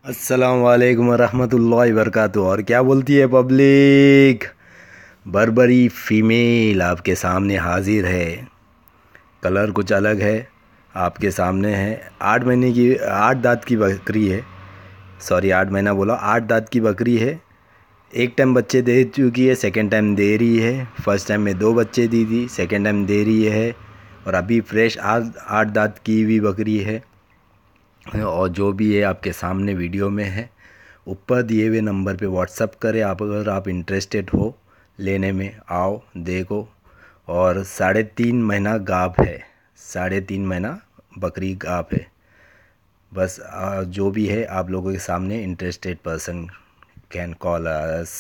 अस्सलाम वालेकुम रहमतुल्लाहि वबरकातुहू। और क्या बोलती है पब्लिक? बर्बरी फीमेल आपके सामने हाजिर है। कलर कुछ अलग है, आपके सामने है। 8 महीने की 8 दांत की बकरी है। सॉरी 8 महीना बोला, 8 दांत की बकरी है। एक टाइम बच्चे दे चुकी है, सेकंड टाइम दे रही है। फर्स्ट टाइम में 2 बच्चे दी थी, सेकंड टाइम दे रही है। और अभी फ्रेश 8 दांत की भी बकरी है। और जो भी है आपके सामने वीडियो में है। ऊपर दिए हुए नंबर पे व्हाट्सअप करें आप, अगर आप इंटरेस्टेड हो लेने में। आओ देखो। और 3.5 महीना गाभ है, 3.5 महीना बकरी गाभ है। बस जो भी है आप लोगों के सामने, interested person can call us.